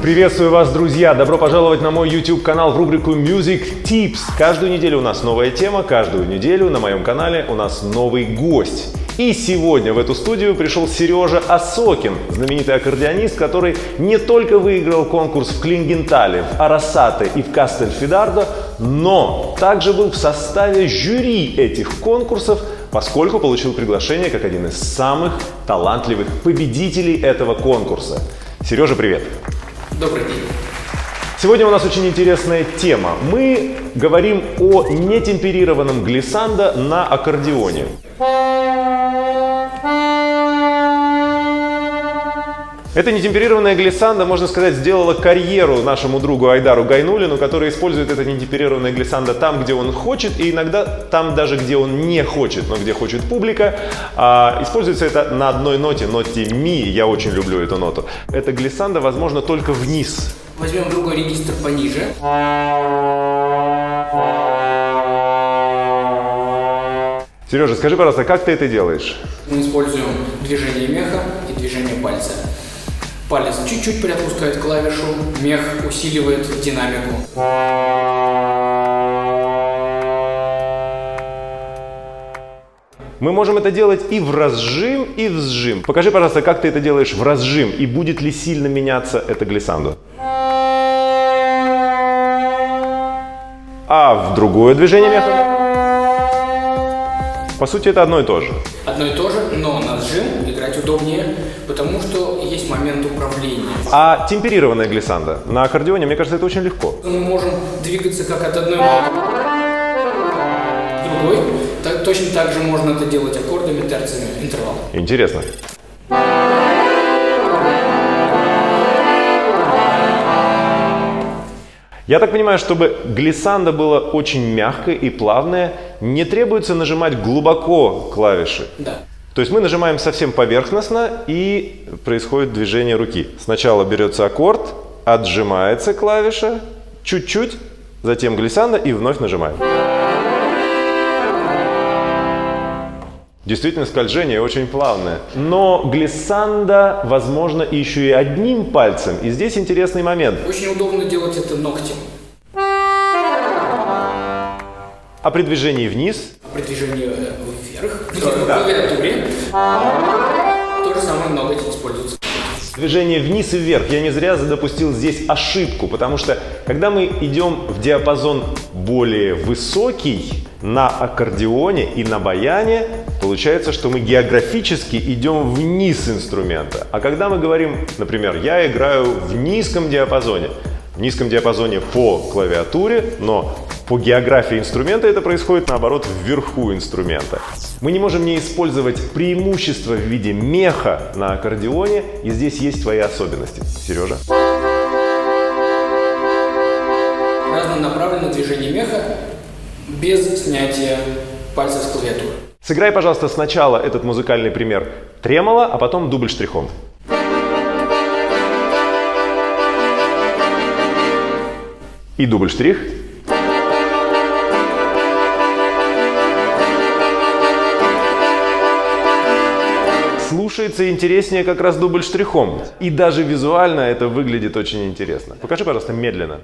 Приветствую вас, друзья! Добро пожаловать на мой YouTube-канал в рубрику Music Tips. Каждую неделю у нас новая тема, каждую неделю на моем канале у нас новый гость. И сегодня в эту студию пришел Сережа Осокин, знаменитый аккордеонист, который не только выиграл конкурс в Клингентале, в Арасате и в Кастельфидардо, но также был в составе жюри этих конкурсов, поскольку получил приглашение как один из самых талантливых победителей этого конкурса. Сережа, привет! Добрый день! Сегодня у нас очень интересная тема. Мы говорим о нетемперированном глиссандо на аккордеоне. Эта нетемперированная глиссандо, можно сказать, сделала карьеру нашему другу Айдару Гайнуллину, который использует это нетемперированное глиссандо там, где он хочет, и иногда там даже, где он не хочет, но где хочет публика. Используется это на одной ноте ми. Я очень люблю эту ноту. Это глиссандо возможно только вниз. Возьмем другой регистр пониже. Сережа, скажи, пожалуйста, как ты это делаешь? Мы используем движение меха и движение пальца. Палец чуть-чуть приотпускает клавишу, мех усиливает динамику. Мы можем это делать и в разжим, и в сжим. Покажи, пожалуйста, как ты это делаешь в разжим, и будет ли сильно меняться это глиссандо. А в другое движение меха? По сути, это одно и то же. Одно и то же, но на сжим играть удобнее, потому что есть момент управления. А темперированная глиссандо на аккордеоне, мне кажется, это очень легко. Мы можем двигаться как от одной ноты к другой. Точно так же можно это делать аккордами, терциями, интервалом. Интересно. Я так понимаю, чтобы глиссандо было очень мягкое и плавное, не требуется нажимать глубоко клавиши. Да. То есть мы нажимаем совсем поверхностно, и происходит движение руки. Сначала берется аккорд, отжимается клавиша, чуть-чуть, затем глиссандо и вновь нажимаем. Действительно, скольжение очень плавное. Но глиссандо возможно еще и одним пальцем. И здесь интересный момент. Очень удобно делать это ногтем. А при движении вниз? При движении вверх, в клавиатуре, то же самое ноготь используется. Движение вниз и вверх. Я не зря допустил здесь ошибку, потому что когда мы идем в диапазон более высокий на аккордеоне и на баяне, получается, что мы географически идем вниз инструмента. А когда мы говорим, например, я играю в низком диапазоне по клавиатуре, но по географии инструмента это происходит, наоборот, вверху инструмента. Мы не можем не использовать преимущества в виде меха на аккордеоне, и здесь есть свои особенности. Сережа? Разнонаправленное движение меха без снятия пальцев с клавиатуры. Сыграй, пожалуйста, сначала этот музыкальный пример тремоло, а потом дубль штрихом. И дубль штрих. Слушается интереснее как раз дубль штрихом. И даже визуально это выглядит очень интересно. Покажи, пожалуйста, медленно.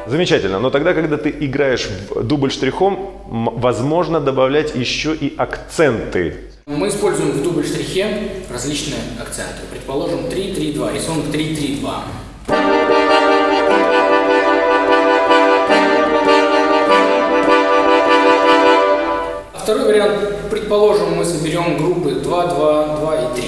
Замечательно, но тогда, когда ты играешь в дубль штрихом, возможно добавлять еще и акценты. Мы используем в дубль штрихе различные акценты. Предположим, 3-3-2, рисунок 3-3-2. Второй вариант, предположим, мы соберем группы 2, 2, 2 и 3.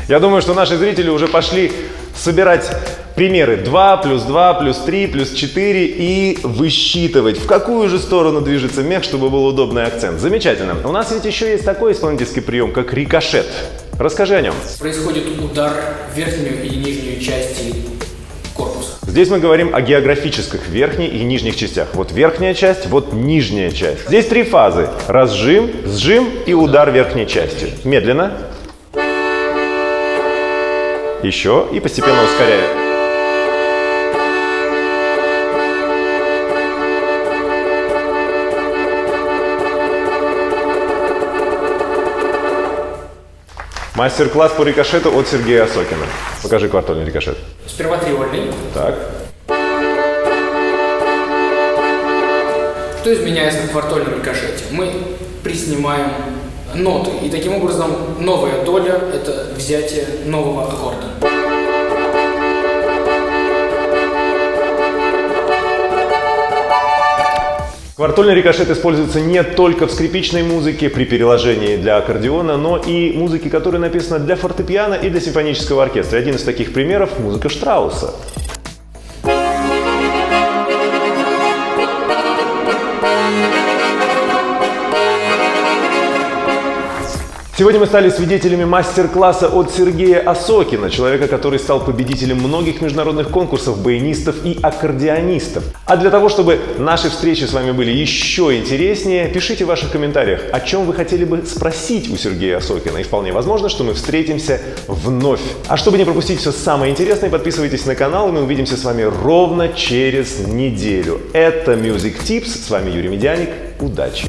Я думаю, что наши зрители уже пошли собирать примеры 2 плюс 2 плюс 3 плюс 4 и высчитывать, в какую же сторону движется мех, чтобы был удобный акцент. Замечательно. У нас ведь еще есть такой исполнительский прием, как рикошет. Расскажи о нем. Происходит удар в верхнюю и нижнюю части корпуса. Здесь мы говорим о географических верхней и нижних частях. Вот верхняя часть, вот нижняя часть. Здесь три фазы. Разжим, сжим и удар верхней частью. Медленно. еще и постепенно ускоряя. Мастер-класс по рикошету от Сергея Осокина. Покажи квартальный рикошет. Сперва триольный. Так. Что изменяется в квартальном рикошете? Мы приснимаем ноты, и таким образом новая доля – это взятие нового аккорда. Квартальный рикошет используется не только в скрипичной музыке при переложении для аккордеона, но и музыке, которая написана для фортепиано и для симфонического оркестра. Один из таких примеров – музыка Штрауса. Сегодня мы стали свидетелями мастер-класса от Сергея Осокина, человека, который стал победителем многих международных конкурсов баянистов и аккордеонистов. А для того, чтобы наши встречи с вами были еще интереснее, пишите в ваших комментариях, о чем вы хотели бы спросить у Сергея Осокина. И вполне возможно, что мы встретимся вновь. А чтобы не пропустить все самое интересное, подписывайтесь на канал, и мы увидимся с вами ровно через неделю. Это Music Tips. С вами Юрий Медяник. Удачи!